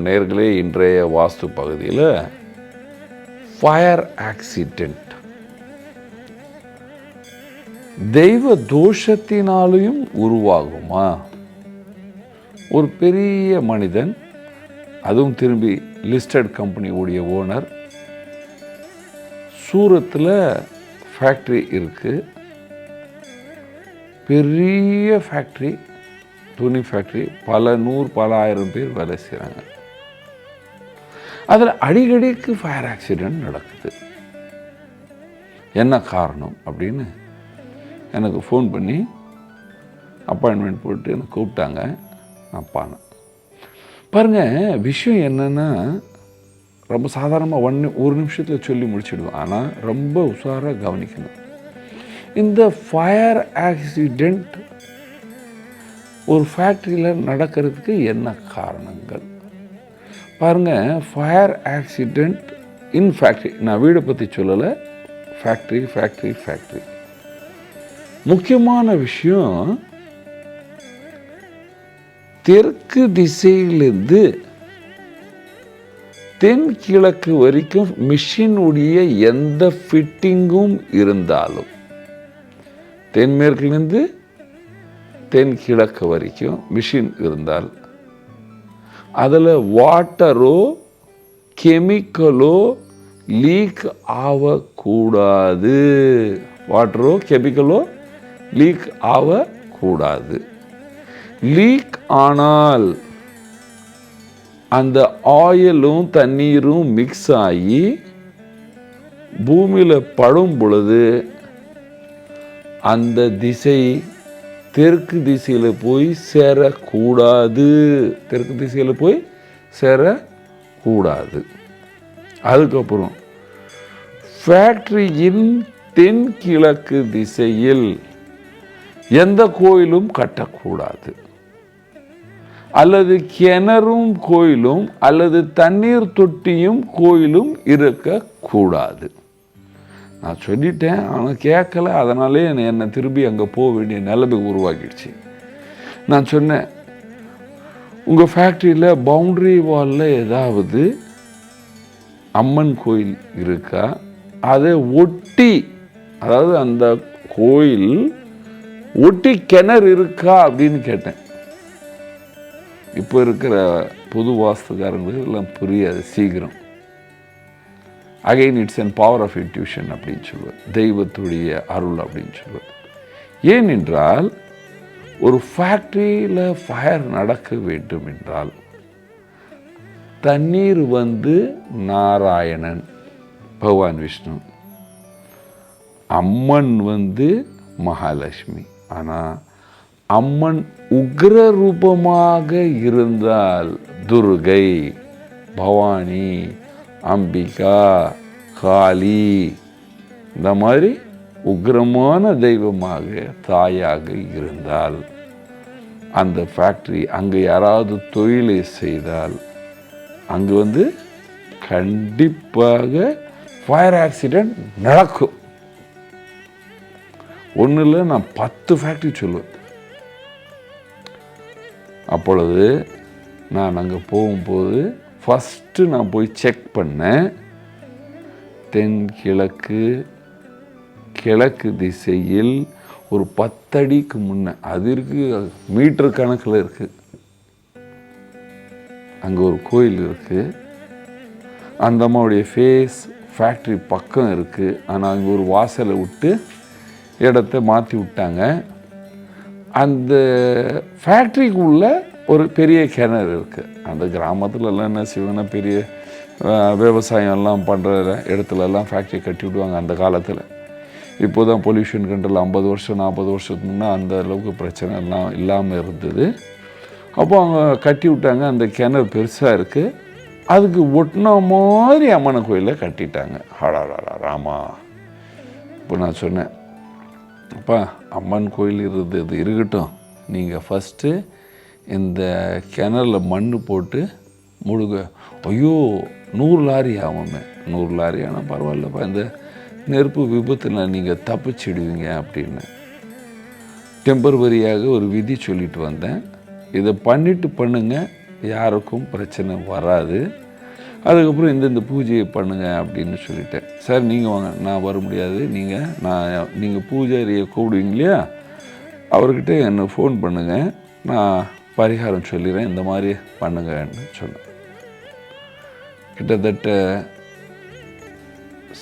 நேயர்களே, இன்றைய வாஸ்து பகுதியில் ஃபயர் ஆக்சிடென்ட் தெய்வ தோஷத்தினாலையும் உருவாகுமா? ஒரு பெரிய மனிதன், அதுவும் திரும்பி லிஸ்டட் கம்பெனி உடைய ஓனர், சூரத்தில் ஃபேக்ட்ரி இருக்குது, பெரிய ஃபேக்ட்ரி, துணி ஃபேக்ட்ரி, பல நூறு பல ஆயிரம் பேர் வேலை செய்கிறாங்க. அதில் அடிக்கடிக்கு ஃபயர் ஆக்சிடென்ட் நடக்குது. என்ன காரணம் அப்படின்னு எனக்கு ஃபோன் பண்ணி அப்பாயின்மெண்ட் போட்டு எனக்கு கூப்பிட்டாங்க. நான் பானேன். பாருங்கள், விஷயம் என்னென்னா ரொம்ப சாதாரணமாக ஒரு நிமிஷத்தில் சொல்லி முடிச்சிடுவோம். ஆனால் ரொம்ப உஷாராக கவனிக்கணும். இந்த ஃபயர் ஆக்சிடெண்ட் ஒரு ஃபேக்ட்ரியில் நடக்கிறதுக்கு என்ன காரணங்கள்? பாருங்கள், ஃபயர் ஆக்சிடெண்ட் இன் ஃபேக்ட்ரி, நான் வீடை பற்றி சொல்லலை, ஃபேக்ட்ரி. முக்கியமான விஷயம், தெற்கு திசையிலிருந்து தென்கிழக்கு வரைக்கும் மிஷினுடைய எந்த ஃபிட்டிங்கும் இருந்தாலும், தென்மேற்கிலிருந்து தென்கிழக்கு வரைக்கும் மிஷின் இருந்தால் அதில் வாட்டரோ கெமிக்கலோ லீக் ஆகக்கூடாது. லீக் ஆனால் அந்த ஆயிலும் தண்ணீரும் மிக்ஸ் ஆகி பூமியில் படும் பொழுது அந்த திசை தெற்கு திசையில் போய் சேரக்கூடாது. அதுக்கப்புறம் ஃபேக்ட்ரியின் தென்கிழக்கு திசையில் எந்த கோயிலும் கட்டக்கூடாது, அல்லது கிணறும் கோயிலும் அல்லது தண்ணீர் தொட்டியும் கோயிலும் இருக்கக்கூடாது. நான் சொல்லிட்டேன், ஆனால் கேட்கல. அதனாலே என்னை திரும்பி அங்கே போக வேண்டிய நிலைமை உருவாக்கிடுச்சு. நான் சொன்னேன், உங்கள் ஃபேக்ட்ரியில் பவுண்டரி வாலில் ஏதாவது அம்மன் கோயில் இருக்கா? அதை ஒட்டி, அதாவது அந்த கோயில் ஒட்டி கிணறு இருக்கா அப்படின்னு கேட்டேன். இப்போ இருக்கிற புது வாஸ்துக்காரங்களுக்கு எல்லாம் புரியாது சீக்கிரம். Again it's and power of intuition அப்படின்னு சொல்லுவார், தெய்வத்துடைய அருள் அப்படின்னு சொல்லுவார். ஏனென்றால் ஒரு ஃபேக்ட்ரியில் ஃபயர் நடக்க வேண்டும் என்றால் தண்ணீர் நாராயணன் பகவான் விஷ்ணு, அம்மன் மகாலட்சுமி. ஆனால் அம்மன் உக்ர ரூபமாக இருந்தால் துர்கை, பவானி, அம்பிகா, காளி, இந்த மாதிரி உக்ரமான தெய்வமாக தாயாக இருந்தால் அந்த ஃபேக்ட்ரி, அங்கே யாராவது தொழிலை செய்தால் அங்கே கண்டிப்பாக ஃபயர் ஆக்சிடென்ட் நடக்கும். ஒன்றில் நான் 10 ஃபேக்ட்ரி சொல்லுவேன். அப்பொழுது நான் அங்கே போகும்போது ஃபஸ்ட்டு நான் போய் செக் பண்ணேன். கிழக்கு திசையில் ஒரு 10 அடிக்கு முன்னே, அது இருக்குது, மீட்டர் கணக்கில் இருக்குது, அங்கே ஒரு கோயில் இருக்குது. அந்த அம்மாவுடைய ஃபேஸ் ஃபேக்ட்ரி பக்கம் இருக்குது. ஆனால் அங்கே ஒரு வாசலை விட்டு இடத்த மாற்றி விட்டாங்க. அந்த ஃபேக்ட்ரிக்குள்ளே ஒரு பெரிய கிணறு இருக்குது. அந்த கிராமத்துலலாம் என்ன செய்வாங்கன்னா, பெரிய விவசாயம்லாம் பண்ணுற இடத்துலலாம் ஃபேக்ட்ரி கட்டி விடுவாங்க அந்த காலத்தில். இப்போ தான் பொல்யூஷன் கண்ட்ரோல் 50 வருஷம் 40 வருஷத்துக்கு முன்னே அந்த அளவுக்கு பிரச்சனை எல்லாம் இல்லாமல் இருந்தது. அப்போ அவங்க கட்டி விட்டாங்க. அந்த கிணறு பெருசாக இருக்குது, அதுக்கு ஒட்டின மாதிரி அம்மன் கோயிலில் கட்டிட்டாங்க. ராமா. இப்போ நான் சொன்னேன், அப்பா அம்மன் கோயில் இருந்தது இருக்கட்டும், நீங்கள் ஃபஸ்ட்டு இந்த கிணறில் மண் போட்டு முழுக. ஐயோ 100 லாரி ஆகுமே. 100 லாரி ஆனால் பரவாயில்லப்பா, இந்த நெருப்பு விபத்தில் நீங்கள் தப்பிச்சிடுவீங்க அப்படின்னு டெம்பரவரியாக ஒரு விதி சொல்லிட்டு வந்தேன். இதை பண்ணிட்டு பண்ணுங்க, யாருக்கும் பிரச்சனை வராது. அதுக்கப்புறம் இந்த பூஜையை பண்ணுங்கள் அப்படின்னு சொல்லிட்டேன். சார் நீங்கள் வாங்க, நான் வர முடியாது, நீங்கள் பூஜாரியை கூப்பிடுவீங்க இல்லையா, அவர்கிட்ட என்னை ஃபோன் பண்ணுங்கள், நான் பரிகாரம் சொல்லிடுறேன், இந்த மாதிரி பண்ணுங்கன்னு சொன்னேன். கிட்டத்தட்ட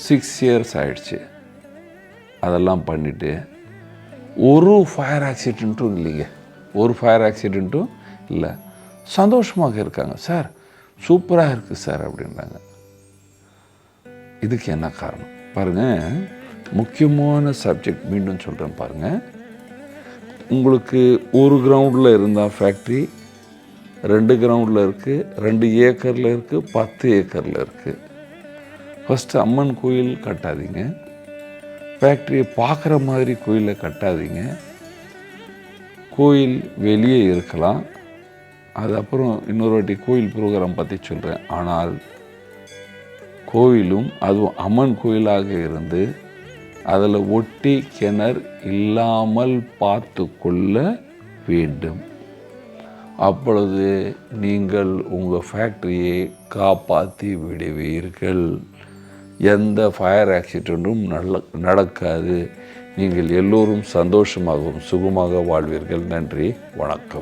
6 இயர்ஸ் ஆயிடுச்சு. அதெல்லாம் பண்ணிவிட்டு ஒரு ஃபயர் ஆக்சிடெண்ட்டும் இல்லைங்க, ஒரு ஃபயர் ஆக்சிடெண்ட்டும் இல்லை. சந்தோஷமாக இருக்காங்க. சார் சூப்பராக இருக்குது சார் அப்படின்றாங்க. இதுக்கு என்ன காரணம் பாருங்கள். முக்கியமான சப்ஜெக்ட் மீண்டும் சொல்கிறேன் பாருங்கள். உங்களுக்கு ஒரு கிரவுண்டில் இருந்தால் ஃபேக்ட்ரி 2 கிரவுண்டில் இருக்குது, 2 ஏக்கரில் இருக்குது, 10 ஏக்கரில் இருக்குது. ஃபஸ்ட்டு அம்மன் கோயில் கட்டாதீங்க, ஃபேக்ட்ரியை பார்க்குற மாதிரி கோயிலை கட்டாதீங்க. கோயில் வெளியே இருக்கலாம், அது அப்புறம் இன்னொரு வாட்டி கோயில் ப்ரோக்ராம் பற்றி சொல்கிறேன். ஆனால் கோயிலும் அதுவும் அம்மன் கோயிலாக இருந்து அதில் ஒட்டி கிணறு இல்லாமல் பார்த்து கொள்ள வேண்டும். அப்பொழுது நீங்கள் உங்கள் ஃபேக்ட்ரியை காப்பாற்றி விடுவீர்கள். எந்த ஃபயர் ஆக்சிடெண்ட்டும் நடக்காது. நீங்கள் எல்லோரும் சந்தோஷமாகவும் சுகமாக வாழ்வீர்கள். நன்றி, வணக்கம்.